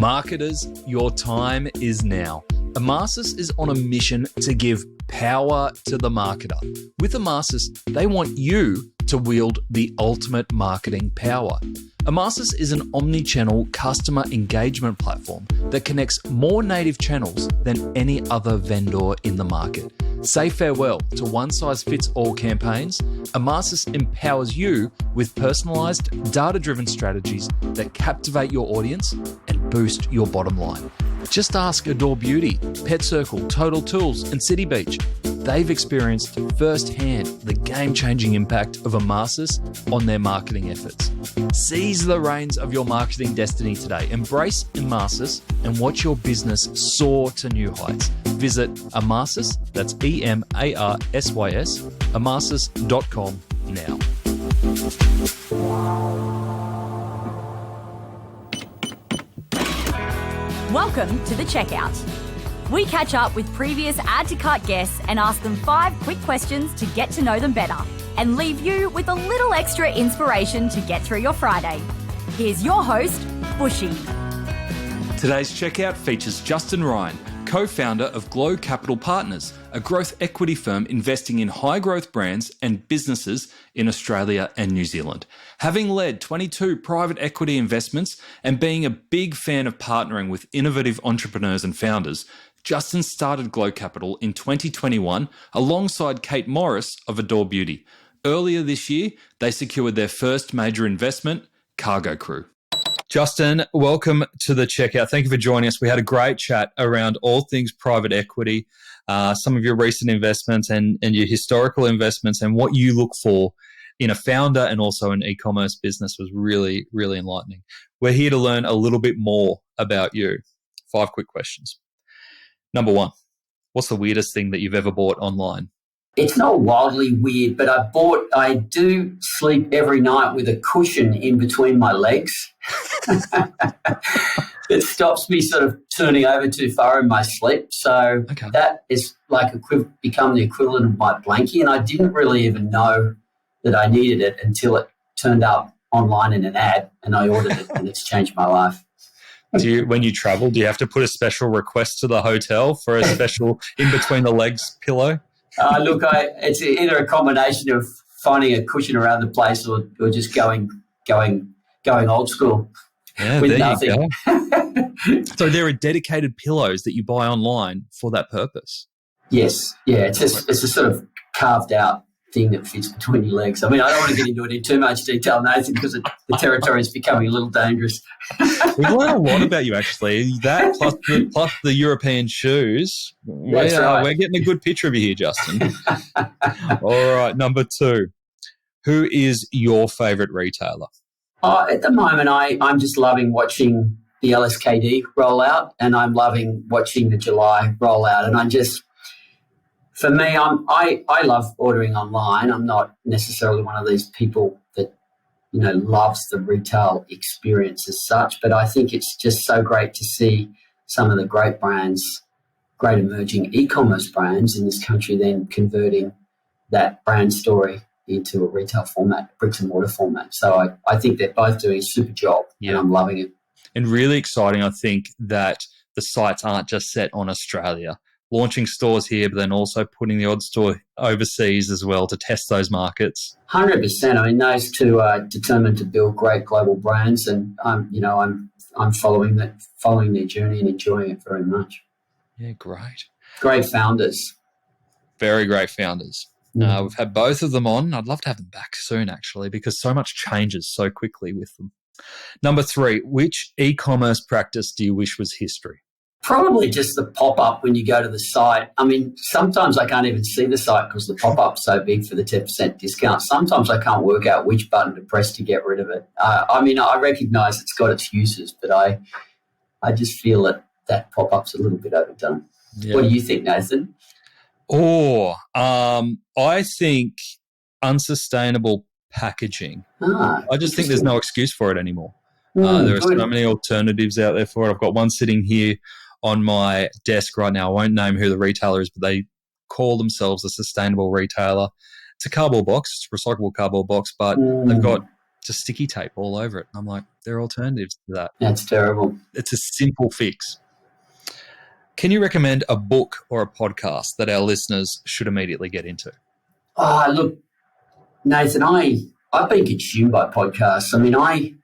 Marketers, your time is now. Ecommerce is on a mission to give power to the marketer. With Ecommerce, they want you to wield the ultimate marketing power. Ecommerce is an omni-channel customer engagement platform that connects more native channels than any other vendor in the market. Say farewell to one-size-fits-all campaigns. Ecommerce empowers you with personalized, data-driven strategies that captivate your audience and boost your bottom line. Just ask Adore Beauty, Pet Circle, Total Tools, and City Beach. They've experienced firsthand the game-changing impact of Ecommerce on their marketing efforts. Seize the reins of your marketing destiny today. Embrace Ecommerce and watch your business soar to new heights. Visit Ecommerce, that's E-M-A-R-S-Y-S, ecommerce.com now. Welcome to The Checkout. We catch up with previous Add to Cart guests and ask them 5 quick questions to get to know them better and leave you with a little extra inspiration to get through your Friday. Here's your host, Bushy. Today's checkout features Justin Tyan, co-founder of Glow Capital Partners, a growth equity firm investing in high-growth brands and businesses in Australia and New Zealand. Having led 22 private equity investments and being a big fan of partnering with innovative entrepreneurs and founders, Justin started Glow Capital in 2021 alongside Kate Morris of Adore Beauty. Earlier this year, they secured their first major investment, Cargo Crew. Justin, welcome to the checkout. Thank you for joining us. We had a great chat around all things private equity, some of your recent investments and your historical investments, and what you look for in a founder and also an e-commerce business was really, really enlightening. We're here to learn a little bit more about you. 5 quick questions. Number 1, what's the weirdest thing that you've ever bought online? It's not wildly weird, but I do sleep every night with a cushion in between my legs. It stops me sort of turning over too far in my sleep. So That is like become the equivalent of my blankie. And I didn't really even know that I needed it until it turned up online in an ad and I ordered it and it's changed my life. When you travel, do you have to put a special request to the hotel for a special in between the legs pillow? Look, it's either a combination of finding a cushion around the place or just going old school. Yeah, with there nothing. You go. So there are dedicated pillows that you buy online for that purpose? Yes. Yeah, it's a sort of carved out thing that fits between your legs. I mean, I don't want to get into it in too much detail, Nathan, because the territory is becoming a little dangerous. We learn a lot about you, actually. That plus the European shoes. That's right. We're getting a good picture of you here, Justin. All right, number 2. Who is your favourite retailer? At the moment, I'm just loving watching the LSKD roll out, and I'm loving watching the July roll out. And for me, I love ordering online. I'm not necessarily one of these people that, loves the retail experience as such, but I think it's just so great to see some of the great brands, great emerging e-commerce brands in this country then converting that brand story into a retail format, bricks and mortar format. So I think they're both doing a super job and I'm loving it. And really exciting, I think, that the sites aren't just set on Australia. Launching stores here, but then also putting the odd store overseas as well to test those markets. 100%. I mean, those two are determined to build great global brands, and I'm following their journey and enjoying it very much. Yeah, great. Great founders. Very great founders. We've had both of them on. I'd love to have them back soon, actually, because so much changes so quickly with them. Number 3, which e-commerce practice do you wish was history? Probably just the pop-up when you go to the site. I mean, sometimes I can't even see the site because the pop-up's so big for the 10% discount. Sometimes I can't work out which button to press to get rid of it. I recognise it's got its uses, but I just feel that pop-up's a little bit overdone. Yeah. What do you think, Nathan? I think unsustainable packaging. I just think there's no excuse for it anymore. There are so many alternatives out there for it. I've got one sitting here on my desk right now. I won't name who the retailer is, but they call themselves a sustainable retailer. It's a cardboard box, it's a recyclable cardboard box, but they've got just sticky tape all over it. And I'm like, there are alternatives to that. That's terrible. It's a simple fix. Can you recommend a book or a podcast that our listeners should immediately get into? Oh, look, Nathan, I've been consumed by podcasts. I mean, I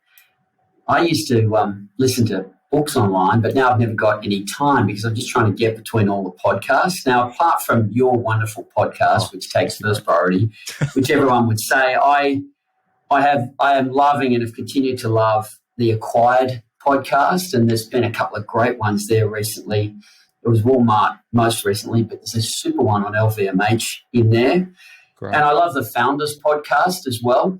used to listen to books online, but now I've never got any time because I'm just trying to get between all the podcasts. Now, apart from your wonderful podcast, which takes first priority, which everyone would say, I am loving and have continued to love the Acquired podcast, and there's been a couple of great ones there recently. It was Walmart most recently, but there's a super one on LVMH in there. Great. And I love the Founders podcast as well.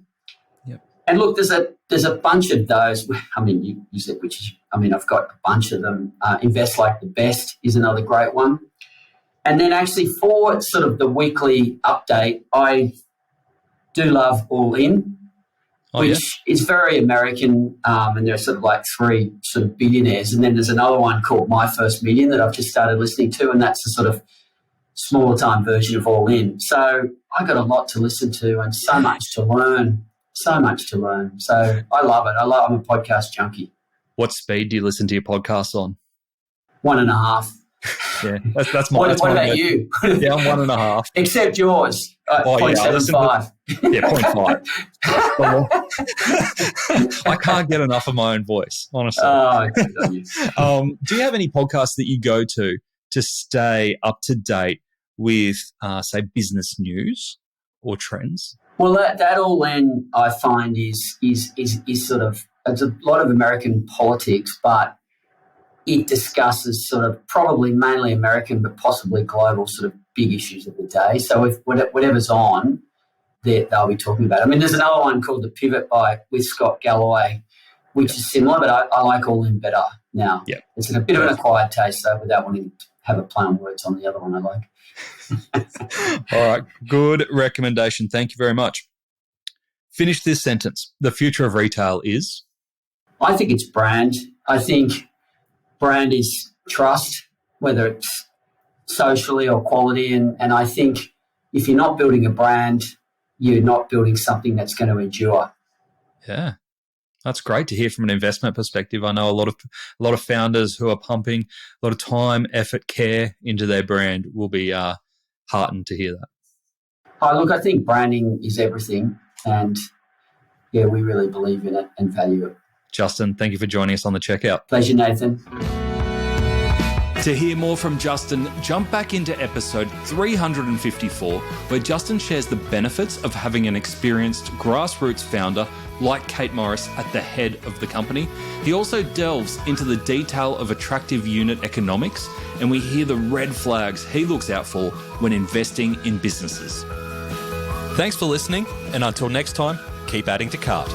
Yep. And look, there's a bunch of those. I mean, you said which is, I mean, I've got a bunch of them. Invest Like the Best is another great one. And then actually for sort of the weekly update, I do love All In, which is very American, and there's sort of like 3 sort of billionaires. And then there's another one called My First Million that I've just started listening to, and that's a sort of smaller time version of All In. So I got a lot to listen to and so much to learn. So I love it. I'm a podcast junkie. What speed do you listen to your podcasts on? 1.5. Yeah, that's my. What about you? Yeah, I'm 1.5. Except yours. 0.75. Yeah, 0.5. I can't get enough of my own voice, honestly. Do you have any podcasts that you go to stay up to date with, say, business news or trends? Well, that All In, I find is sort of, it's a lot of American politics, but it discusses sort of probably mainly American but possibly global sort of big issues of the day. So if whatever's on, they'll be talking about it. I mean, there's another one called The Pivot with Scott Galloway, which is similar, but I like All In better now. Yeah. It's a bit of an acquired taste, though, without wanting to have a play on words on the other one I like. All right, good recommendation. Thank you very much. Finish this sentence. The future of retail is? I think it's brand. I think brand is trust, whether it's socially or quality. And I think if you're not building a brand, you're not building something that's going to endure. Yeah. That's great to hear from an investment perspective. I know a lot of founders who are pumping a lot of time, effort, care into their brand will be heartened to hear that. Look, I think branding is everything, and yeah, we really believe in it and value it. Justin, thank you for joining us on The Checkout. Pleasure, Nathan. To hear more from Justin, jump back into episode 354, where Justin shares the benefits of having an experienced grassroots founder like Kate Morris at the head of the company. He also delves into the detail of attractive unit economics, and we hear the red flags he looks out for when investing in businesses. Thanks for listening, and until next time, keep adding to cart.